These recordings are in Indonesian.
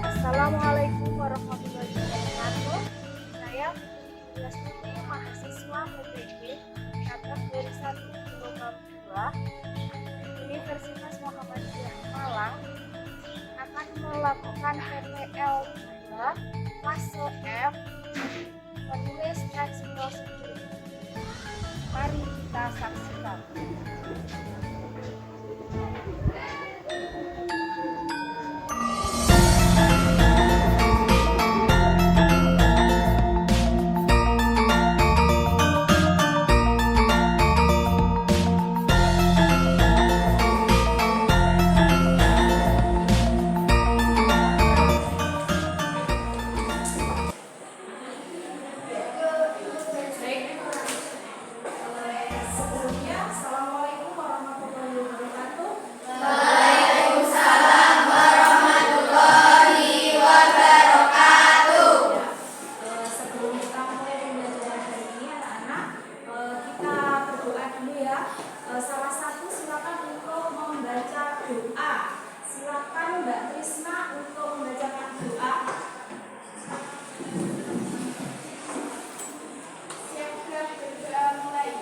Assalamualaikum warahmatullahi wabarakatuh. Saya Putri mahasiswa PPG Katras dari 1 Program 2 Universitas Muhammadiyah Malang akan melakukan PPL 2 fase F menulis teks prosedur. Mari kita saksikan. Salah satu silakan untuk membaca doa. Silakan Mbak Trisna untuk membacakan doa. Siapkan berdoa mulai.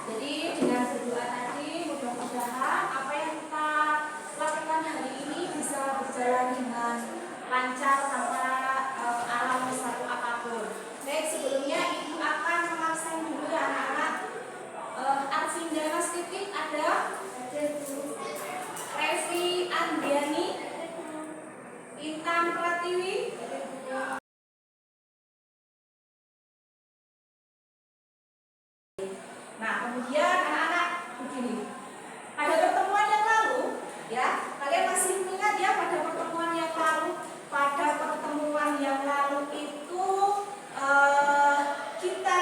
Jadi dengan berdoa tadi mudah-mudahan apa yang kita lakukan hari ini bisa berjalan dengan lancar tanpa alami suatu apapun. Baik, sebelumnya Ibu akan mengabsen dulu ya anak-anak. Arvinda Titik ada, Revi Andiani, Intan Pratiwi. Nah, kemudian anak-anak begini. Pada pertemuan yang lalu, ya, kalian masih ingat ya pada pertemuan yang lalu? Pada pertemuan yang lalu itu kita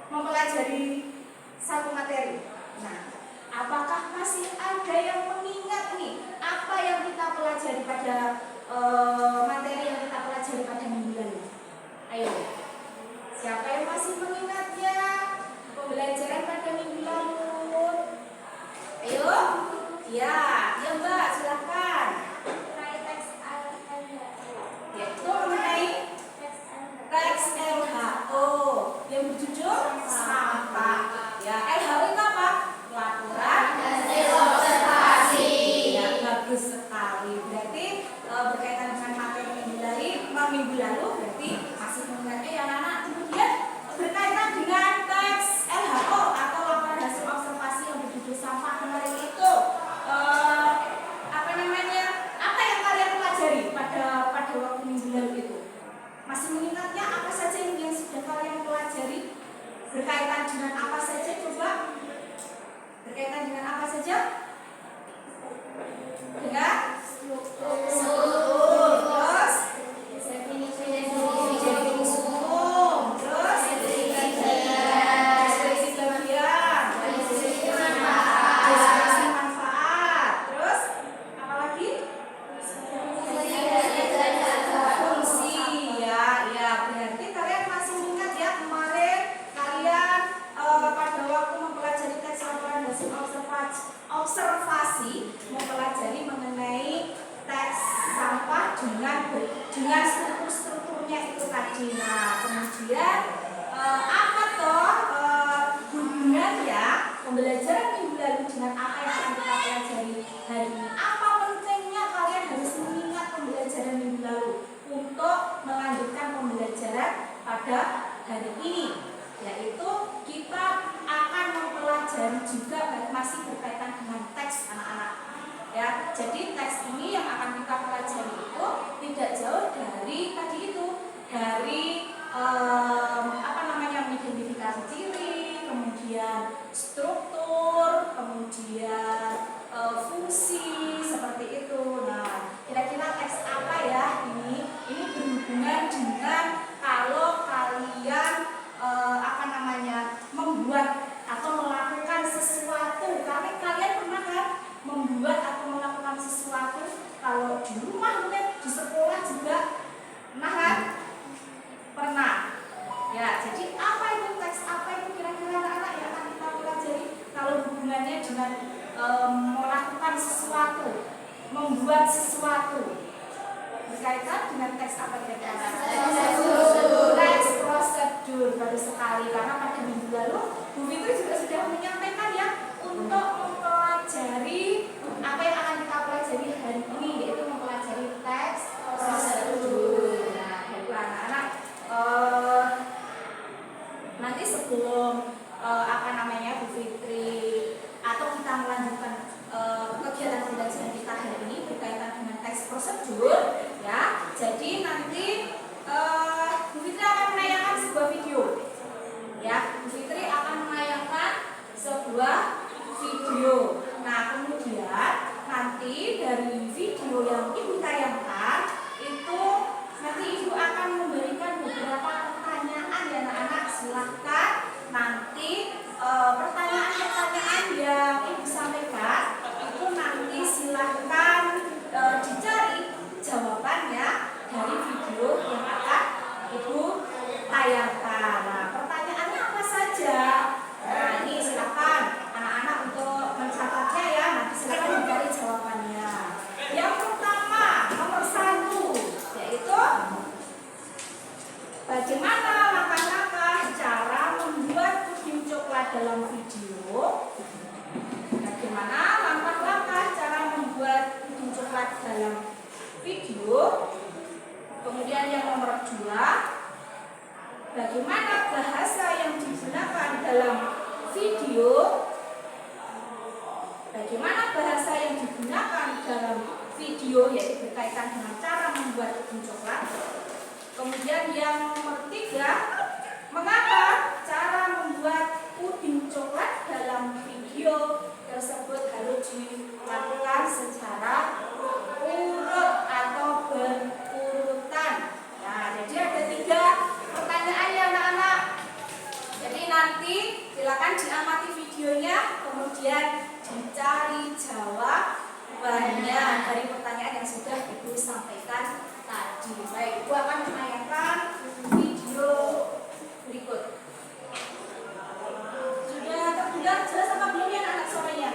mempelajari satu materi. Nah, apakah masih ada yang mengingat nih apa yang kita pelajari pada materi yang kita pelajari pada minggu lalu? Ayo, siapa yang masih mengingatnya? Pembelajaran pada minggu lalu. Ayo, ya Mbak, silakan. Yaitu mengenai teks LHO yang berjudul sampah. Ya, LHO itu apa? Laporan hasil observasi. Ya, bagus sekali. Berarti berkaitan dengan materi minggu lalu, berarti masih mengingatnya ya anak-anak. Kemudian berkaitan dengan teks LHO atau laporan hasil observasi yang berjudul sampah kemarin itu apa yang kalian pelajari pada waktu minggu lalu itu? Masih mengingatnya apa saja yang sudah kalian pelajari? Berkaitan dengan apa saja coba? Berkaitan dengan apa saja? Dengan struktur, terus definisi umum, terus deskripsi bagian, deskripsi manfaat, terus apa lagi? Fungsi. Ya, berarti kalian masih ingat ya kemarin kalian pada waktu mempelajari teks laporan hasil observasi mempelajari mengenai teks sampah dengan strukturnya itu tadi. Nah, kemudian apa toh hubungannya pembelajaran minggu lalu dengan apa yang akan kita pelajari hari ini. Apa pentingnya kalian harus mengingat pembelajaran minggu lalu untuk melanjutkan pembelajaran pada hari ini, yaitu kita akan mempelajari juga masih berkaitan dengan teks anak-anak. Ya, jadi teks ini yang akan kita pelajari itu tidak jauh dari tadi itu, dari identifikasi ciri, kemudian struktur, kemudian fungsi seperti itu. Nah, kira-kira teks apa ya ini? Ini berhubungan dengan kalau kalian membuat atau melakukan sesuatu. Karena kalian pernah kan membuat atau melakukan sesuatu kalau di rumah mungkin di sekolah juga pernah kan? Pernah. Ya, jadi apa itu teks apa itu kira-kira anak-anak yang akan kita pelajari kalau hubungannya dengan melakukan sesuatu, membuat sesuatu berkaitan dengan teks apa kira-kira? Teks prosedur. Baru sekali karena pada minggu lalu Bu Fitri juga sudah menyampaikan ya untuk mempelajari apa yang akan kita pelajari hari ini, yaitu mempelajari teks prosedur. Nah, baiklah anak-anak, nanti sebelum Bu Fitri atau kita melanjutkan kegiatan pembelajaran kita hari ini berkaitan dengan teks prosedur, ya. Jadi nanti Bu Fitri akan menayangkan sebuah video, ya. Bu Fitri akan menayangkan sebuah video. Nah, kemudian nanti dari video yang Ibu tayangkan itu nanti Ibu akan memberikan beberapa pertanyaan ya anak-anak. Silahkan nanti pertanyaan-pertanyaan yang Ibu sampaikan itu nanti silahkan dicari jawabannya dari video yang akan Ibu tayangkan. Nah, pertanyaannya apa saja? Nah, ini silahkan anak-anak untuk mencatatnya ya. Nanti silahkan dicari jawabannya. Yang pertama, nomor 1, yaitu bagaimana langkah-langkah cara membuat puding coklat dalam video? Bagaimana langkah-langkah cara membuat puding coklat dalam video? Kemudian yang nomor 2, bagaimana bahasa yang digunakan dalam video? Bagaimana bahasa yang digunakan dalam video yaitu berkaitan dengan cara membuat puding coklat? Kemudian yang nomor 3, mengapa cara membuat puding coklat dalam video tersebut harus dilakukan secara urut atau berurutan? Nah, jadi ada 3 pertanyaan ya anak-anak. Jadi nanti silakan diamati videonya, kemudian dicari jawabannya dari pertanyaan yang sudah Ibu sampaikan tadi. Baik, Ibu akan menayangkan video berikut. Sudah terdengar jelas apa belum ya anak-anak suaranya?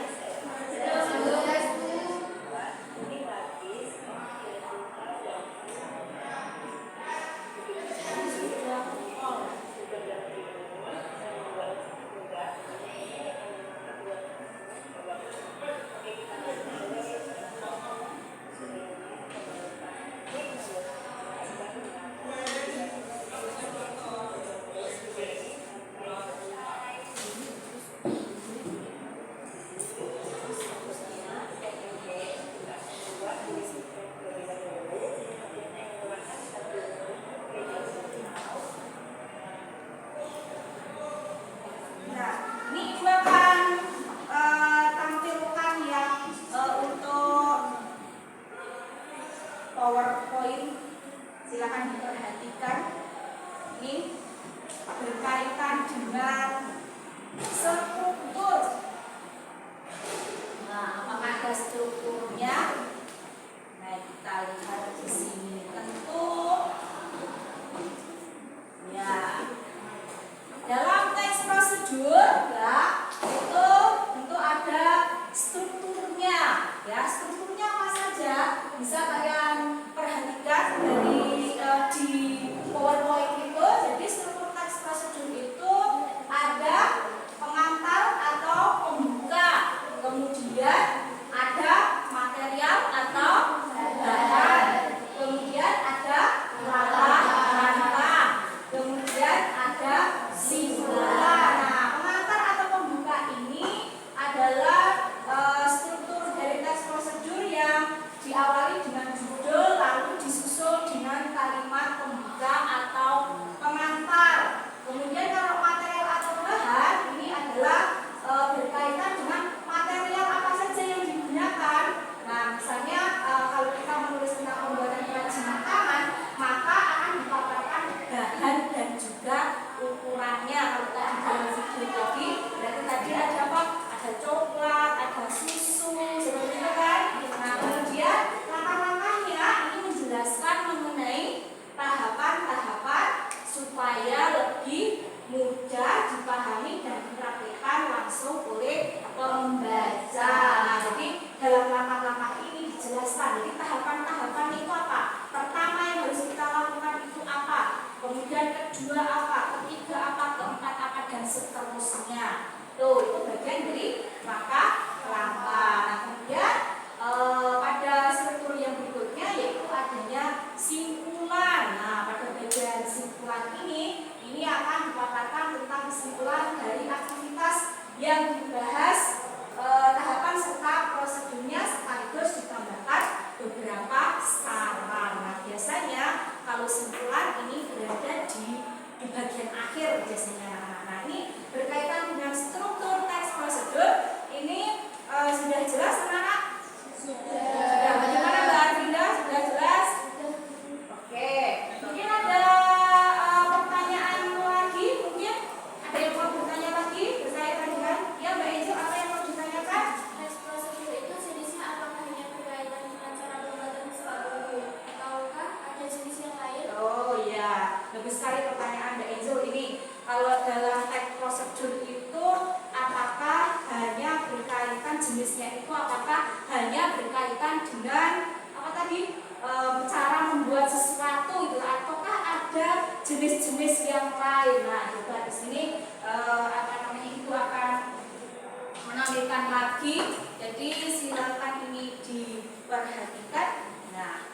lanjutkan lagi. Jadi silakan ini diperhatikan. Nah,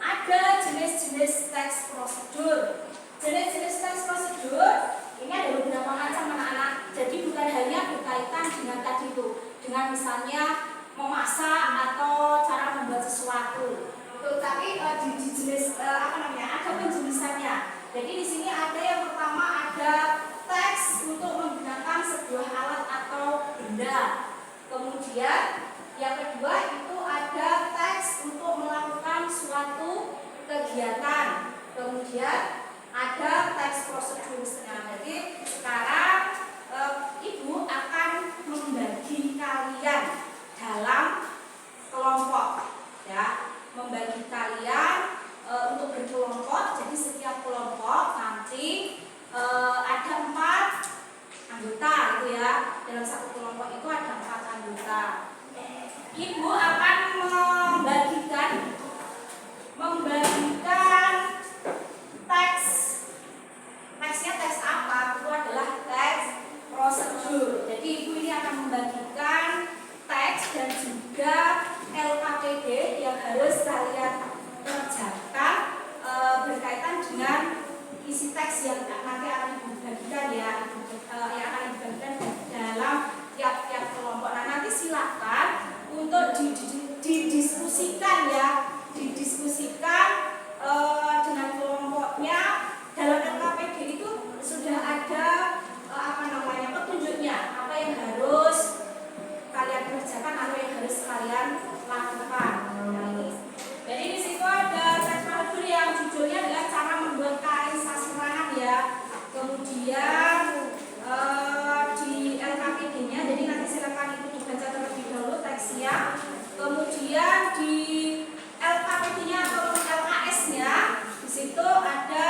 ada jenis-jenis teks prosedur. Jenis-jenis teks prosedur ini ada beberapa macam anak-anak. Jadi bukan hanya berkaitan dengan tadi itu, dengan misalnya memasak atau cara membuat sesuatu. Tapi di jenis ada penjelasannya. Jadi di sini ada yang pertama ada teks untuk menggunakan sebuah alat atau benda. Kemudian yang kedua itu ada teks untuk melakukan suatu kegiatan. Kemudian ada teks prosedur. Nah, jadi sekarang Ibu akan membagi kalian dalam kelompok, ya, membagi kalian untuk berkelompok. Jadi setiap kelompok nanti ada 4 anggota, gitu ya. Dalam satu kelompok itu ada 4 anggota. Ibu akan membagikan teksnya teks apa? Itu adalah teks prosedur. Jadi Ibu ini akan membagikan teks dan juga LKPD yang harus kalian kerjakan berkaitan dengan isi teks yang nanti akan dibagikan, ya, yang akan dibagikan dalam tiap-tiap kelompok. Nah, nanti silakan untuk didiskusikan, ya, didiskusikan dengan kelompoknya. Dalam LKPD itu sudah ada petunjuknya, apa yang harus kalian kerjakan atau yang harus kalian lakukan. Jadi di situ ada teks prosedur yang judulnya adalah cara membuat kain sasirangan, ya. Kemudian di LKPD-nya, jadi nanti silakan itu dibaca terlebih dahulu teksnya. Kemudian di LKPD-nya atau LKS-nya, di situ ada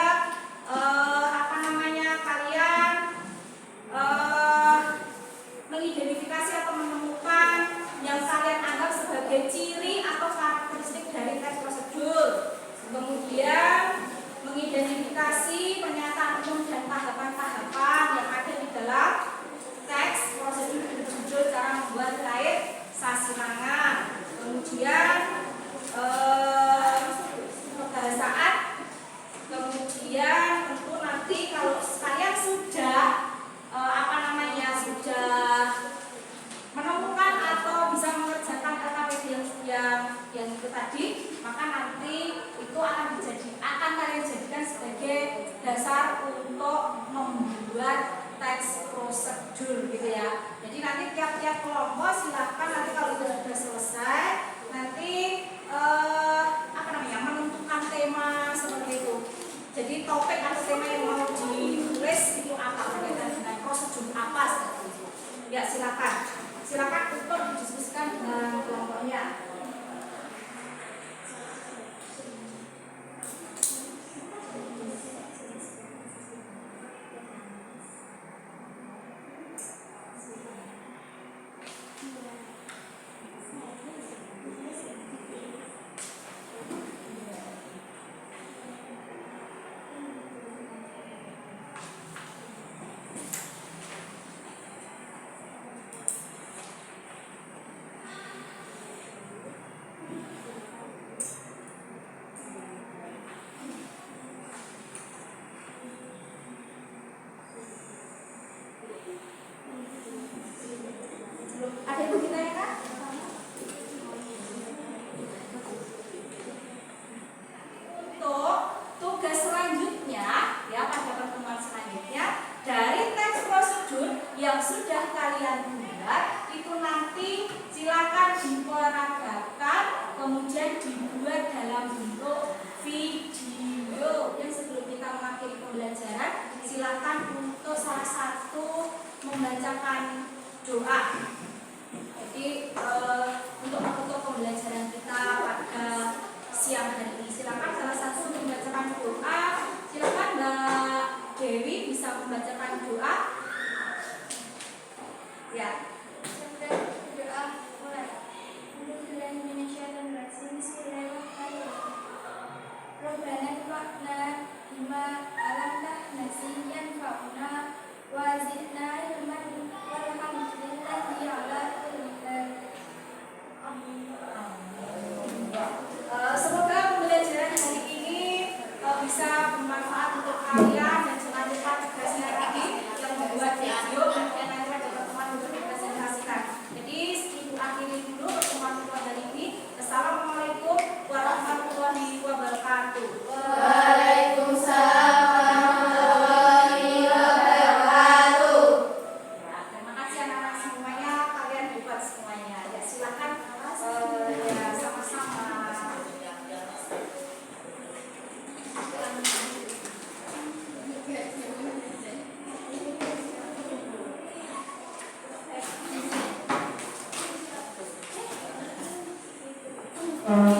kalian mengidentifikasi atau menemukan yang kalian anggap sebagai ciri atau karakteristik dari teks prosedur. Kemudian mengidentifikasi pernyataan umum dan tahapan-tahapan yang ada di dalam teks prosedur berjudul cara membuat kain sasirangan. Kemudian kebahasaan. Kemudian tentu nanti kalau kalian sudah sudah menemukan atau bisa mengerjakan LKPD yang itu tadi, maka nanti itu akan kalian jadikan sebagai dasar untuk membuat teks prosedur, gitu ya. Jadi nanti tiap-tiap kelompok silakan nanti kalau itu sudah selesai nanti menentukan tema seperti itu. Jadi topik atau tema yang mau ditulis itu apa, berkaitan dengan prosedur apa seperti itu. Ya, silakan untuk didiskusikan dengan kelompoknya. Ada ibu kita ya, Kak? Untuk tugas selanjutnya, ya, pada pertemuan selanjutnya dari teks prosedur yang sudah kalian buat itu nanti silakan diperagakan, kemudian dibuat dalam bentuk video. Dan sebelum kita mengakhiri pembelajaran, silakan untuk salah satu membacakan doa. Jadi untuk menutup pembelajaran kita pada siang hari ini, silakan salah satu membacakan doa. Silakan Mbak Dewi bisa membacakan doa. Ya. Doa mulai. Bismillahirrahmanirrahim. Rabbana ighfirna bima alamna nasiyan fa'una wa zidna ilman walhamdulillahi Terima